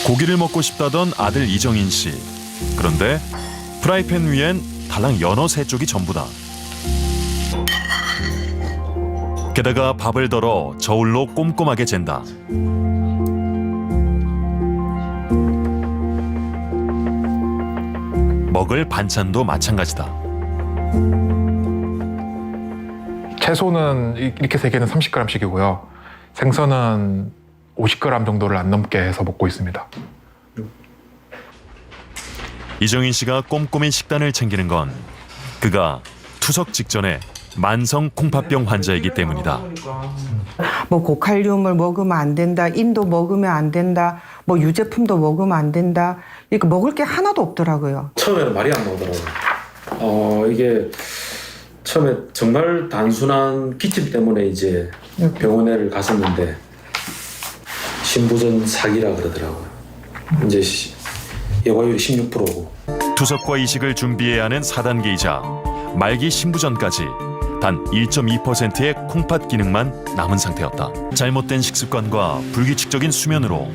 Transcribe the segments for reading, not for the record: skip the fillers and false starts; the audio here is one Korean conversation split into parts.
고기를 먹고 싶다던 아들 이정인 씨. 그런데 프라이팬 위엔 달랑 연어 3쪽이 전부다. 게다가 밥을 덜어 저울로 꼼꼼하게 잰다. 먹을 반찬도 마찬가지다. 채소는 이렇게 3개는 30g씩이고요. 생선은 50g 정도를 안 넘게 해서 먹고 있습니다. 이정인 씨가 꼼꼼히 식단을 챙기는 건 그가 투석 직전에 만성 콩팥병 환자이기 때문이다. 뭐 고칼륨을 먹으면 안 된다, 인도 먹으면 안 된다, 뭐 유제품도 먹으면 안 된다. 이렇게 먹을 게 하나도 없더라고요. 처음에는 말이 안 나오더라고요. 이게 처음에 정말 단순한 기침 때문에 이제 병원에를 갔었는데 신부전 사기라 그러더라고요. 이제 여과율이 16%고. 투석과 이식을 준비해야 하는 4단계이자 말기 신부전까지 단 1.2%의 콩팥 기능만 남은 상태였다. 잘못된 식습관과 불규칙적인 수면으로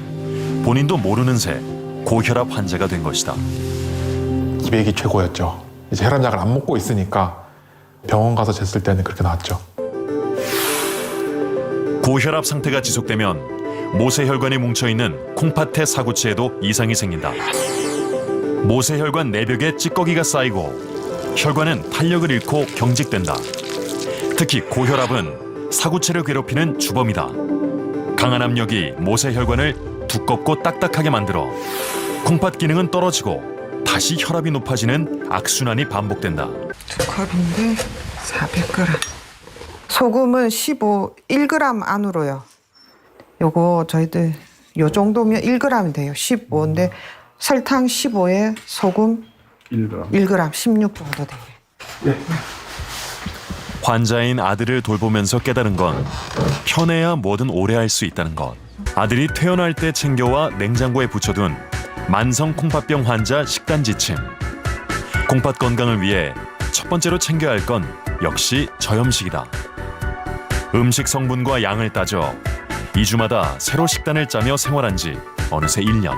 본인도 모르는 새 고혈압 환자가 된 것이다. 200이 최고였죠. 이제 혈압약을 안 먹고 있으니까 병원 가서 쟀을 때는 그렇게 나왔죠. 고혈압 상태가 지속되면 모세혈관에 뭉쳐있는 콩팥의 사구체에도 이상이 생긴다. 모세혈관 내벽에 찌꺼기가 쌓이고 혈관은 탄력을 잃고 경직된다. 특히 고혈압은 사구체를 괴롭히는 주범이다. 강한 압력이 모세혈관을 두껍고 딱딱하게 만들어 콩팥 기능은 떨어지고 다시 혈압이 높아지는 악순환이 반복된다. 2컵인데 400g. 소금은 1g 안으로요. 요거 저희들 요 정도면 1g이 돼요. 15인데 설탕 15에 소금 1g 16 정도 돼요. 네. 환자인 아들을 돌보면서 깨달은 건 편해야 뭐든 오래 할 수 있다는 것. 아들이 퇴원할 때 챙겨와 냉장고에 붙여둔 만성 콩팥병 환자 식단 지침. 콩팥 건강을 위해 첫 번째로 챙겨야 할 건 역시 저염식이다. 음식 성분과 양을 따져 2주마다 새로 식단을 짜며 생활한 지 어느새 1년.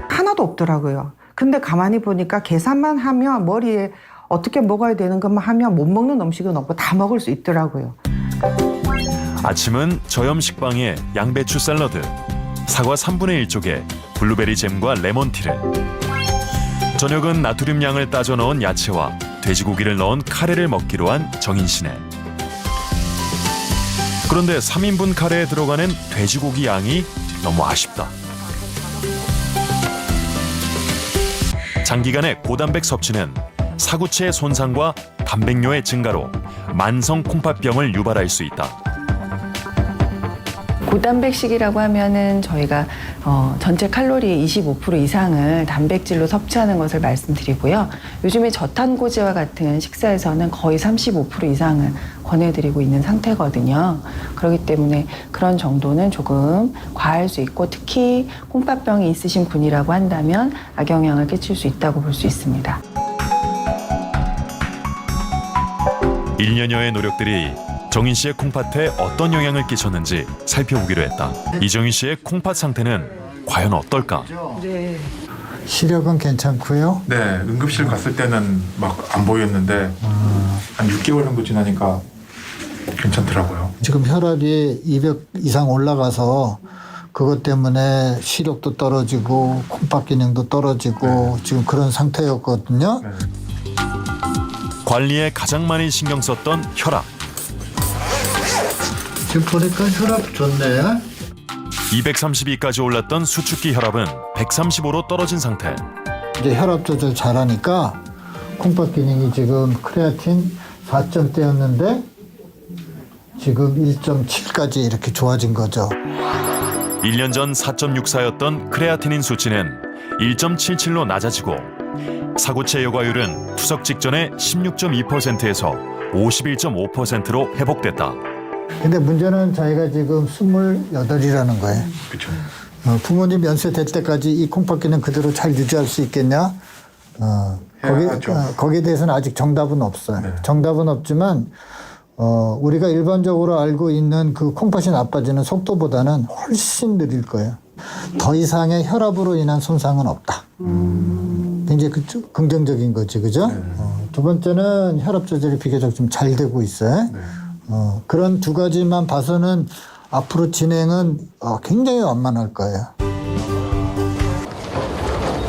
하나도 없더라고요. 근데 가만히 보니까 계산만 하면 머리에 어떻게 먹어야 되는 것만 하면 못 먹는 음식은 없고 다 먹을 수 있더라고요. 아침은 저염식빵에 양배추 샐러드, 사과 3분의 1쪽에 블루베리 잼과 레몬티를. 저녁은 나트륨 양을 따져 넣은 야채와 돼지고기를 넣은 카레를 먹기로 한 정인 씨네. 그런데 3인분 카레에 들어가는 돼지고기 양이 너무 아쉽다. 장기간의 고단백 섭취는 사구체의 손상과 단백뇨의 증가로 만성 콩팥병을 유발할 수 있다. 고단백식이라고 하면은 저희가 전체 칼로리의 25% 이상을 단백질로 섭취하는 것을 말씀드리고요. 요즘에 저탄고지와 같은 식사에서는 거의 35% 이상을 권해드리고 있는 상태거든요. 그렇기 때문에 그런 정도는 조금 과할 수 있고 특히 콩팥병이 있으신 분이라고 한다면 악영향을 끼칠 수 있다고 볼 수 있습니다. 1년여의 노력들이 정인 씨의 콩팥에 어떤 영향을 끼쳤는지 살펴보기로 했다. 이정인 씨의 콩팥 상태는 과연 어떨까? 네. 시력은 괜찮고요. 네, 응급실 갔을 때는 막 안 보였는데 한 6개월 정도 지나니까 괜찮더라고요. 지금 혈압이 200 이상 올라가서 그것 때문에 시력도 떨어지고 콩팥 기능도 떨어지고 지금 그런 상태였거든요. 네. 관리에 가장 많이 신경 썼던 혈압. 지금 보니까 혈압 좋네. 232까지 올랐던 수축기 혈압은 135로 떨어진 상태. 이제 혈압 조절 잘하니까 콩팥 기능이 지금 크레아틴 4점대였는데 지금 1.7까지 이렇게 좋아진 거죠. 1년 전 4.64였던 크레아티닌 수치는 1.77로 낮아지고 사구체 여과율은 투석 직전에 16.2%에서 51.5%로 회복됐다. 근데 문제는 저희가 지금 28이라는 거예요. 그렇죠. 부모님 연세 될 때까지 이 콩팥 기능 그대로 잘 유지할 수 있겠냐? 거기에 대해서는 아직 정답은 없어요. 네. 정답은 없지만 우리가 일반적으로 알고 있는 그 콩팥이 나빠지는 속도보다는 훨씬 느릴 거예요. 더 이상의 혈압으로 인한 손상은 없다. 굉장히 긍정적인 거지, 그죠? 두 번째는 혈압 조절이 비교적 좀 잘 되고 있어요. 그런 두 가지만 봐서는 앞으로 진행은 굉장히 완만할 거예요.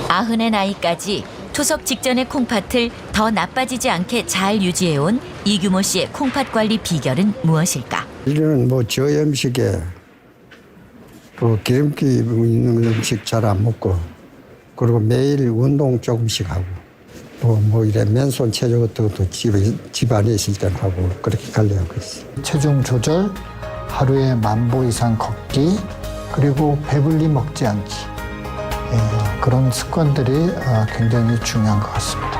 90의 나이까지 투석 직전의 콩팥을 더 나빠지지 않게 잘 유지해온 이규모 씨의 콩팥 관리 비결은 무엇일까? 이제는 뭐 저염식에 그 기름기 있는 음식 잘 안 먹고 그리고 매일 운동 조금씩 하고 뭐 이래 맨손 체조 같은 것도 집안에 있을 때 하고 그렇게 관리하고 있어요. 체중 조절, 하루에 10,000보 이상 걷기, 그리고 배불리 먹지 않기. 그런 습관들이 굉장히 중요한 것 같습니다.